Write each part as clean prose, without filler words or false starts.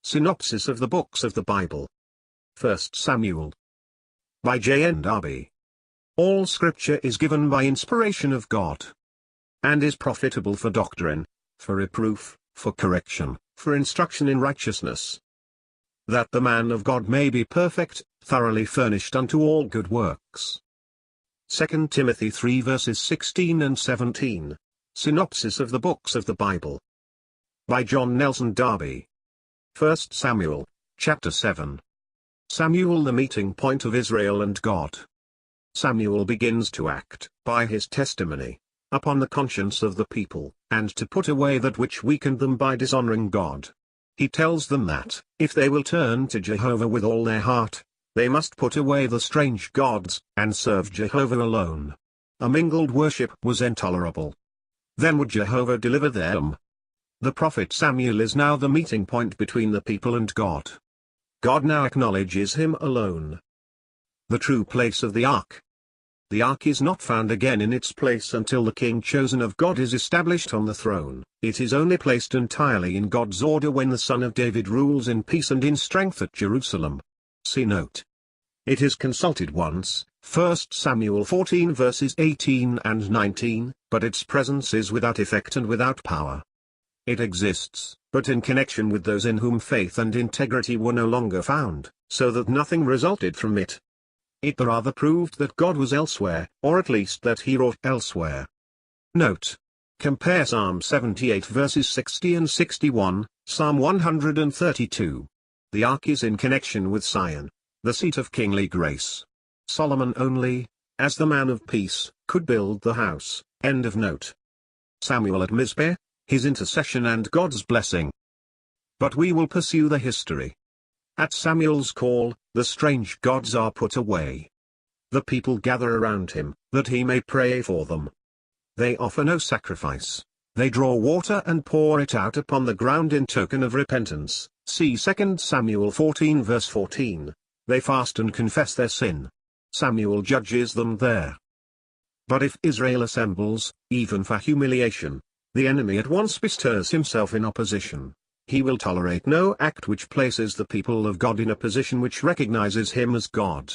Synopsis of the books of the Bible. 1 Samuel. By JND Darby. All Scripture is given by inspiration of God, and is profitable for doctrine, for reproof, for correction, for instruction in righteousness, that the man of God may be perfect, thoroughly furnished unto all good works. 2 Timothy 3 verses 16 and 17. Synopsis of the books of the Bible. By John Nelson Darby. 1 Samuel, chapter 7. Samuel, the meeting point of Israel and God. Samuel begins to act, by his testimony, upon the conscience of the people, and to put away that which weakened them by dishonoring God. He tells them that, if they will turn to Jehovah with all their heart, they must put away the strange gods, and serve Jehovah alone. A mingled worship was intolerable. Then would Jehovah deliver them? The prophet Samuel is now the meeting point between the people and God. God now acknowledges him alone. The true place of the ark. The ark is not found again in its place until the king chosen of God is established on the throne. It is only placed entirely in God's order when the Son of David rules in peace and in strength at Jerusalem. See note. It is consulted once, 1 Samuel 14 verses 18 and 19, but its presence is without effect and without power. It exists, but in connection with those in whom faith and integrity were no longer found, so that nothing resulted from it. It rather proved that God was elsewhere, or at least that he wrought elsewhere. Note. Compare Psalm 78 verses 60 and 61, Psalm 132. The ark is in connection with Zion, the seat of kingly grace. Solomon only, as the man of peace, could build the house. End of note. Samuel at Mizpeh, his intercession and God's blessing. But we will pursue the history. At Samuel's call, the strange gods are put away. The people gather around him, that he may pray for them. They offer no sacrifice. They draw water and pour it out upon the ground in token of repentance. See 2 Samuel 14 verse 14. They fast and confess their sin. Samuel judges them there. But if Israel assembles, even for humiliation, the enemy at once bestirs himself in opposition. He will tolerate no act which places the people of God in a position which recognizes him as God.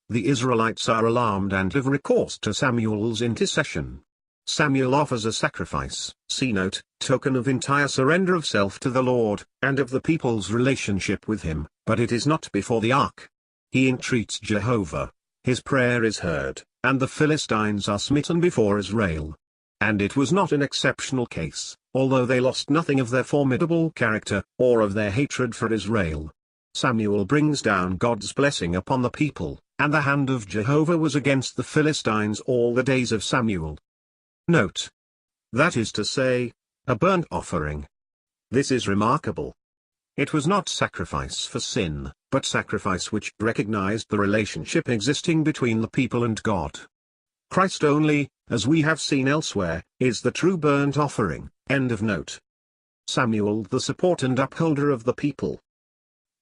The Israelites are alarmed and have recourse to Samuel's intercession. Samuel offers a sacrifice, see note, token of entire surrender of self to the Lord, and of the people's relationship with him, but it is not before the ark. He entreats Jehovah, his prayer is heard, and the Philistines are smitten before Israel. And it was not an exceptional case, although they lost nothing of their formidable character, or of their hatred for Israel. Samuel brings down God's blessing upon the people, and the hand of Jehovah was against the Philistines all the days of Samuel. Note. That is to say, a burnt offering. This is remarkable. It was not sacrifice for sin, but sacrifice which recognized the relationship existing between the people and God. Christ only, as we have seen elsewhere, is the true burnt offering. End of note. Samuel, the support and upholder of the people.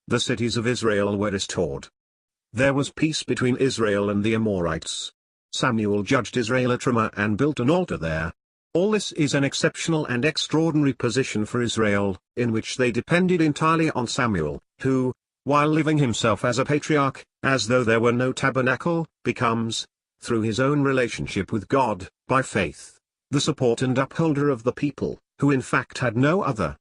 The cities of Israel were restored. There was peace between Israel and the Amorites. Samuel judged Israel at Ramah and built an altar there. All this is an exceptional and extraordinary position for Israel, in which they depended entirely on Samuel, who, while living himself as a patriarch, as though there were no tabernacle, becomes, through his own relationship with God, by faith, the support and upholder of the people, who in fact had no other.